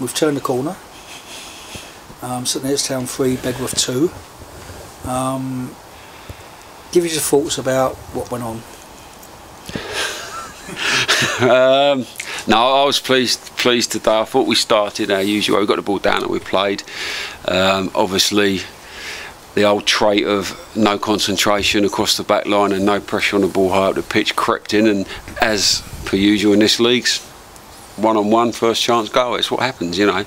we've turned the corner. St Neots Town 3, Bedworth 2. Give us your thoughts about what went on. No, I was pleased today. I thought we started our usual. We got the ball down and we played. Obviously, the old trait of no concentration across the back line and no pressure on the ball high up the pitch crept in, and as per usual in this league's one-on-one first chance goal, it's what happens, you know.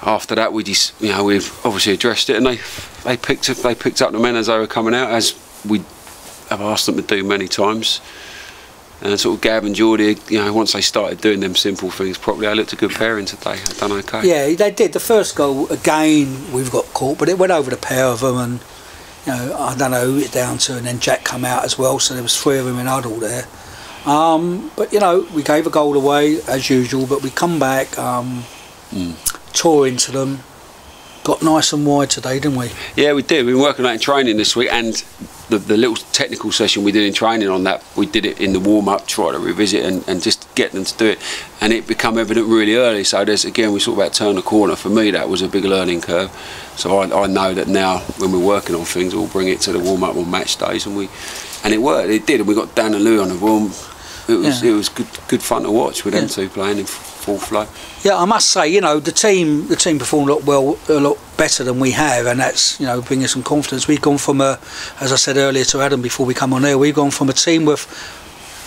After that, we've obviously addressed it, and they picked up the men as they were coming out, as we have asked them to do many times. And sort of Gab and Geordie, you know, once they started doing them simple things properly, they looked a good pairing today. They've done okay. Yeah, they did. The first goal, again, we've got caught, but it went over the pair of them, and, you know, I don't know who it down to, and then Jack come out as well, so there was 3 of them in huddle there. But, you know, we gave a goal away, as usual, but we come back, tore into them, got nice and wide today, didn't we? Yeah, we did. We've been working on that in training this week, and the little technical session we did in training on that, we did it in the warm-up, try to revisit and just get them to do it, and it became evident really early. So there's, again, we talk about turn the corner. For me, that was a big learning curve. So I know that now when we're working on things, we'll bring it to the warm-up on match days, and it worked. It did, and we got Dan and Lou on the warm. It was good fun to watch with them two playing in full flow. Yeah, I must say, you know, the team performed a lot better than we have, and that's, you know, bringing some confidence. We've gone from as I said earlier to Adam before we come on air, we've gone from a team with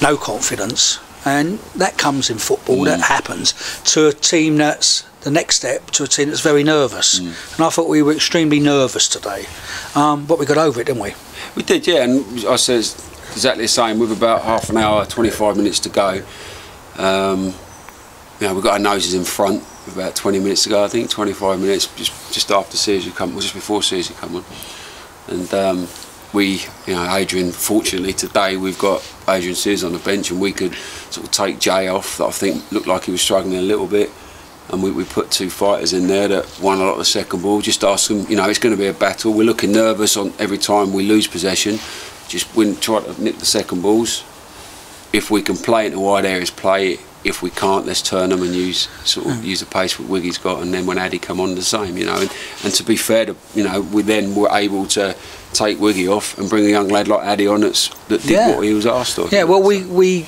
no confidence, and that comes in football, that happens, to a team that's the next step, to a team that's very nervous. And I thought we were extremely nervous today, but we got over it, didn't we? We did, yeah, and I said exactly the same. With about half an hour, 25 minutes to go, you know, we got our noses in front about 20 minutes ago, I think, 25 minutes, just after Sears come, well, just before Sears come on. And you know, Adrian, fortunately today we've got Adrian Sears on the bench, and we could sort of take Jay off, that I think looked like he was struggling a little bit, and we put 2 fighters in there that won a lot of the second ball. Just ask them, you know, it's going to be a battle. We're looking nervous on every time we lose possession. Just try to nip the second balls. If we can play into wide areas, play it. If we can't, let's turn them and use the pace that Wiggy's got, and then when Addy come on, the same, you know. And to be fair, you know, we then were able to take Wiggy off and bring a young lad like Addy on that did what he was asked of. Yeah, well, we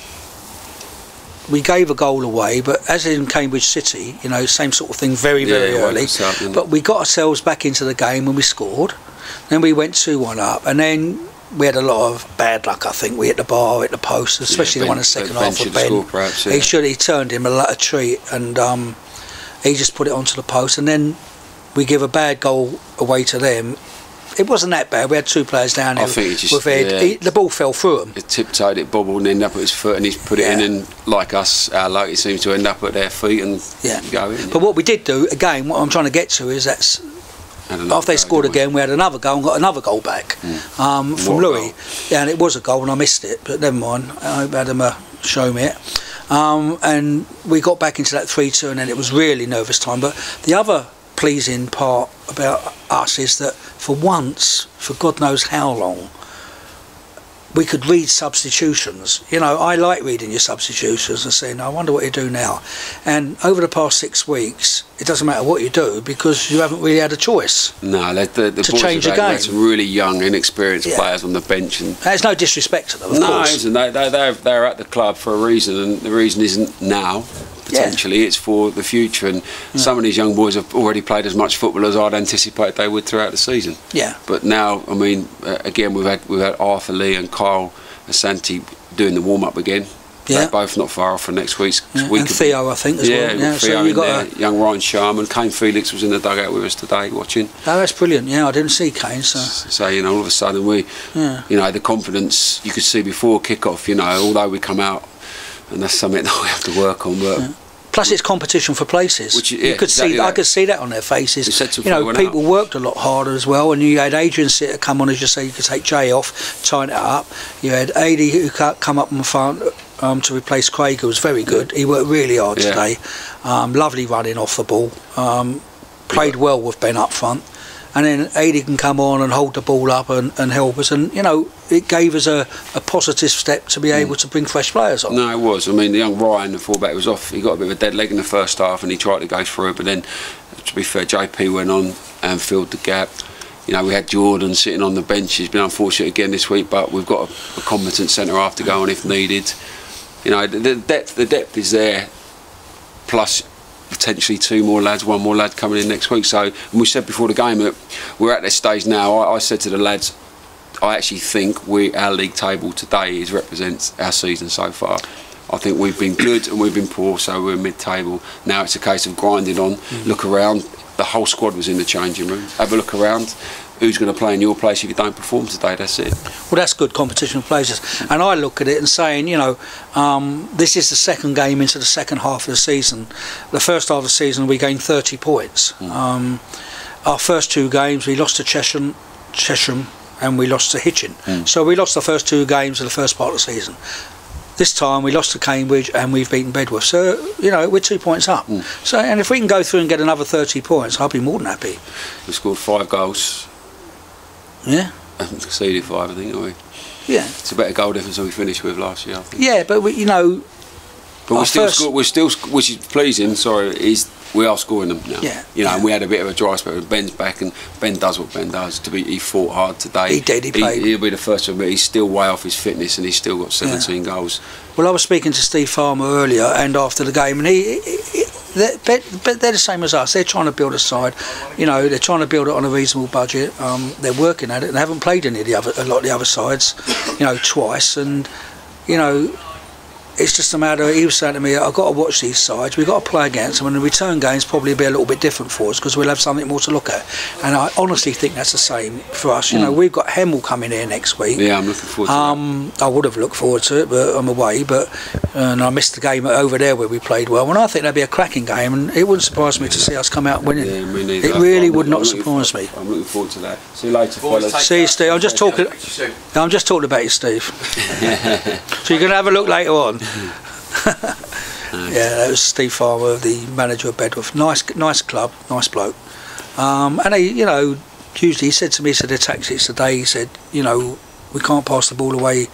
gave a goal away, but as in Cambridge City, you know, same sort of thing, very early. But we got ourselves back into the game when we scored. Then we went 2-1 up, and then we had a lot of bad luck. I think we hit the bar, hit the post, especially the one in the second half of Ben. Perhaps, he turned him a treat, and he just put it onto the post, and then we give a bad goal away to them. It wasn't that bad. We had 2 players down there. I think the ball fell through him. It tiptoed, it bobbled and ended up at his foot, and he's put it in, and like us, our luck, it seems to end up at their feet and go in. But what we did do, again, what I'm trying to get to is that's after they scored again, we had another goal and got another goal back from Louis. Yeah, and it was a goal and I missed it, but never mind. I hope Adam show me it. And we got back into that 3-2, and then it was really nervous time. But the other pleasing part about us is that for once, for God knows how long, we could read substitutions. You know, I like reading your substitutions and saying, I wonder what you do now. And over the past 6 weeks, it doesn't matter what you do because you haven't really had a choice. No, the to change the game. Some really young, inexperienced players on the bench, and there's no disrespect to them. Of course. No, they're at the club for a reason, and the reason isn't now. Potentially, it's for the future, and some of these young boys have already played as much football as I'd anticipate they would throughout the season. Yeah. But now, I mean, again, we've had Arthur Lee and Kyle Asante doing the warm up again. Yeah. They're both not far off for next week's week. And Theo, I think, as well. Yeah, Theo so you got there. Young Ryan Sharman, Kane Felix was in the dugout with us today watching. Oh, that's brilliant. Yeah, I didn't see Kane. So you know, all of a sudden you know, the confidence you could see before kick-off. You know, although we come out, and that's something that we have to work on. But plus, it's competition for places. Which, you could see. I could see that on their faces. You know, people worked a lot harder as well. And you had Adrian Sitter come on, as you say, you could take Jay off, tighten it up. You had Adi who come up in front to replace Craig, who was very good. He worked really hard today. Lovely running off the ball. Played well with Ben up front. and then Adi can come on and hold the ball up and help us, and you know, it gave us a positive step to be able to bring fresh players on. No, it was. I mean, the young Ryan, the fullback, was off. He got a bit of a dead leg in the first half, and he tried to go through it, but then, to be fair, JP went on and filled the gap. You know, we had Jordan sitting on the bench. He's been unfortunate again this week, but we've got a competent centre half to go on if needed. You know, the depth is there, plus potentially two more lads, one more lad coming in next week. So, and we said before the game that we're at this stage now. I said to the lads, I actually think our league table today represents our season so far. I think we've been good and we've been poor, so we're mid-table. Now it's a case of grinding on, look around. The whole squad was in the changing room. Have a look around. Who's going to play in your place if you don't perform today? That's it. Well, that's good competition for places. And I look at it and saying, you know, this is the second game into the second half of the season. The first half of the season we gained 30 points. Our first two games we lost to Chesham and we lost to Hitchin. So we lost the first two games of the first part of the season. This time we lost to Cambridge and we've beaten Bedworth. So, you know, we're 2 points up. So, and if we can go through and get another 30 points, I'll be more than happy. We scored 5 goals. Yeah. And conceded 5, I think, haven't we? Yeah. It's a better goal difference than we finished with last year, I think. Yeah, but we, you know... But we're still, which is pleasing, we are scoring them now. Yeah. You know, and we had a bit of a dry spell with Ben's back, and Ben does what Ben does. He fought hard today. He did, he played. He'll be the first to admit he's still way off his fitness, and he's still got 17 goals. Well, I was speaking to Steve Farmer earlier and after the game, and they're the same as us. They're trying to build a side. You know, they're trying to build it on a reasonable budget. They're working at it, and they haven't played a lot of the other sides, you know, twice. And you know, it's just a matter. He was saying to me, "I've got to watch these sides. We've got to play against them, and the return games probably be a little bit different for us because we'll have something more to look at." And I honestly think that's the same for us. You know, we've got Hemel coming here next week. Yeah, I'm looking forward to it. I would have looked forward to it, but I'm away. And I missed the game over there where we played well. And I think that'd be a cracking game, and it wouldn't surprise me to see us come out winning. Yeah, me neither. It really would not surprise me. I'm looking forward to that. See you later, fellas. See you, Steve. I'm just talking about you, Steve. So you're going to have a look later on. Yeah, that was Steve Farmer, the manager of Bedworth. Nice club, nice bloke. And he, you know, usually he said to me, he said the tactics today, he said, you know, we can't pass the ball away.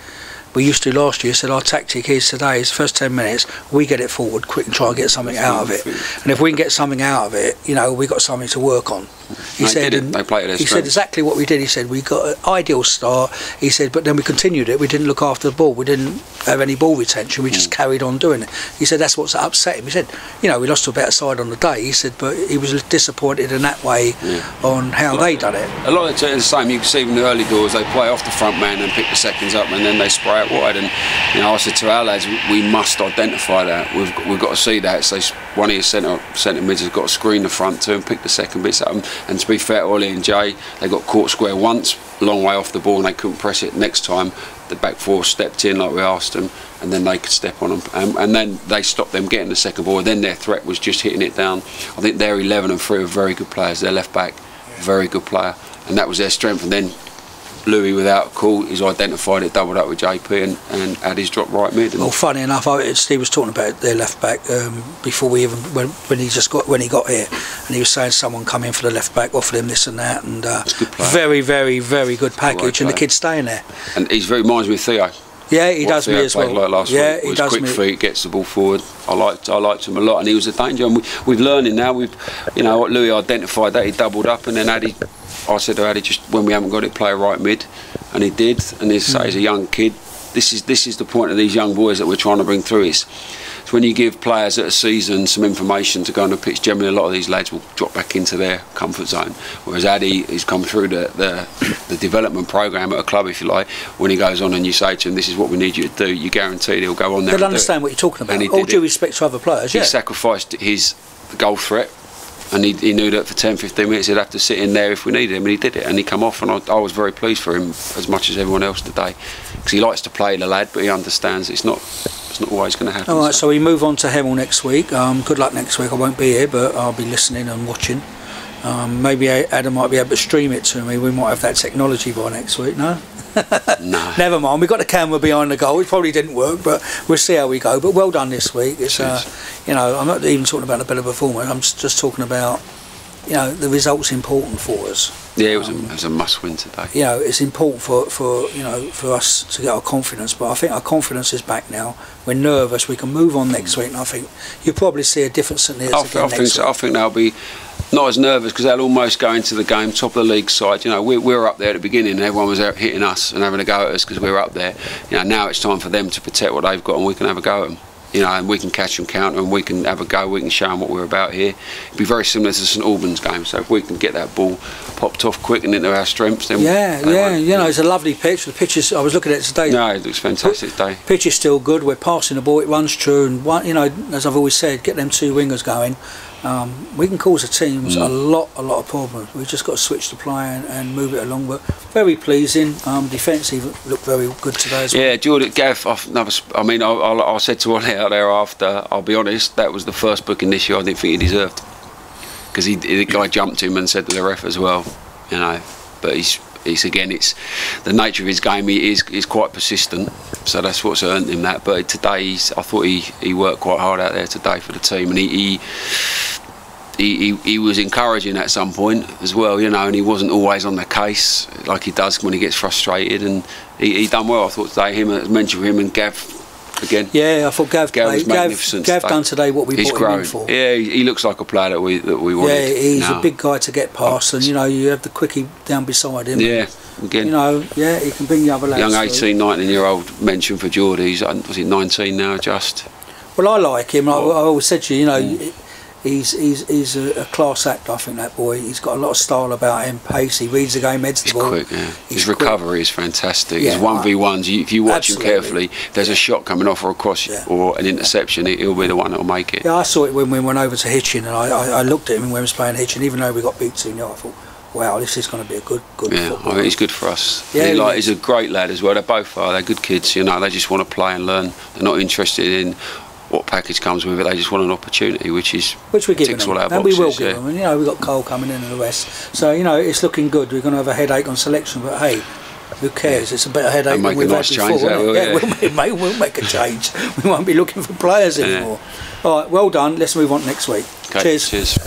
We used to last year. He said our tactic is today is first 10 minutes we get it forward quick and try and get something out of it. And if we can get something out of it, you know, we got something to work on. He said exactly what we did. He said we got an ideal start. He said, but then we continued it. We didn't look after the ball. We didn't have any ball retention. We just carried on doing it. He said that's what's upset him. He said, you know, we lost to a better side on the day. He said, but he was disappointed in that way on how they done it. A lot of the same. You can see in the early doors they play off the front man and pick the seconds up, and then they spray out wide. And you know, I said to our lads, we must identify that. We've got to see that. So one of your centre mids has got to screen the front two and pick the second bits up. And to be fair, Ollie and Jay, they got caught square once, a long way off the ball, and they couldn't press it. Next time, the back four stepped in like we asked them, and then they could step on them. And then they stopped them getting the second ball. Then their threat was just hitting it down. I think they're 11 and 3 are very good players. Their left back, very good player, and that was their strength. And then Louis, without a call, he's identified it, doubled up with JP, and had his drop right mid. Well, funny enough, Steve was talking about their left back before we even when he got here, and he was saying someone come in for the left back, offered him this and that, and very, very, very good package, and the kid's staying there. And he's very reminds me of Theo. Yeah, he does me as well. Like last week. He does quick feet, gets the ball forward. I liked him a lot, and he was a danger. And we've learning now. You know, what Louis identified that, he doubled up, and then I said to Addy, just when we haven't got it, play a right mid, and he did. And he's a young kid. This is the point of these young boys that we're trying to bring through. It's when you give players at a season some information to go on the pitch, generally a lot of these lads will drop back into their comfort zone. Whereas Addy has come through the development programme at a club, if you like. When he goes on and you say to him, this is what we need you to do, you guarantee he'll go on there. They'll understand what you're talking about. All due respect to other players, He sacrificed his goal threat, and he knew that for 10-15 minutes he'd have to sit in there if we needed him, and he did it, and he come off, and I was very pleased for him as much as everyone else today, because he likes to play the lad, but he understands it's not always going to happen. Alright, so we move on to Hemel next week. Good luck next week. I won't be here, but I'll be listening and watching. Maybe Adam might be able to stream it to me. We might have that technology by next week, no? No. Never mind, we've got the camera behind the goal. It probably didn't work, but we'll see how we go. But well done this week. It's you know, I'm not even talking about a better performance. I'm just talking about, you know, the result's important for us. Yeah, it was a must-win today. You know, it's important for us to get our confidence, but I think our confidence is back now. We're nervous. We can move on next week, and I think you'll probably see a different St Neots again next week. I think they'll be not as nervous because they'll almost go into the game top of the league side. You know, we were up there at the beginning, and everyone was out hitting us and having a go at us because we were up there. You know, now it's time for them to protect what they've got, and we can have a go at them. You know, and we can catch them counter, and we can have a go. We can show them what we're about here. It'd be very similar to St Albans game. So if we can get that ball popped off quick and into our strengths, then you know, it's a lovely pitch. The pitch is, I was looking at it today. No, it looks fantastic today. Pitch is still good. We're passing the ball. It runs true, and you know, as I've always said, get them two wingers going. We can cause the teams a lot of problems. We've just got to switch the play and move it along. But very pleasing. Defensive looked very good today as well. Yeah, Jordan, Gav, I mean, I said to Ollie out there after, I'll be honest, that was the first booking this year I didn't think he deserved. Because the guy jumped him and said to the ref as well, you know. But he's again, it's the nature of his game. He is quite persistent, so that's what's earned him that. But today, I thought he worked quite hard out there today for the team, and he was encouraging at some point as well, you know, and he wasn't always on the case like he does when he gets frustrated, and he done well. I thought today, as mentioned, him and Gav again. Yeah, I thought Gav was magnificent. Gav done today what we brought him in for. Yeah, he looks like a player that we wanted. Yeah, he's a big guy to get past, and you know, you have the quickie down beside him. Yeah, again. You know, yeah, he can bring the other lads. Young 18, 19-year-old mention for Geordie. He's, was he 19 now? Just. Well, I like him. I always said to you, you know. He's a class act, I think, that boy. He's got a lot of style about him, pace, he reads the game, heads the ball. Quick, yeah. His recovery is fantastic. His 1v1s, if you watch him carefully, if there's a shot coming off or a cross or an interception, he'll be the one that'll make it. Yeah, I saw it when we went over to Hitchin, and I looked at him when we was playing Hitchin, even though we got beat 2-0, I thought, wow, this is going to be a good football. I think he's good for us. Yeah, he's a great lad as well. They both are. They're good kids, you know, they just want to play and learn. They're not interested in what package comes with it. They just want an opportunity, which we're giving them, and we will give them. And you know, we've got Cole coming in and the rest. So you know, it's looking good. We're going to have a headache on selection, but hey, who cares? It's a better headache than we've had before. We'll make a change. We won't be looking for players anymore. All right, well done. Let's move on to next week. Okay, cheers.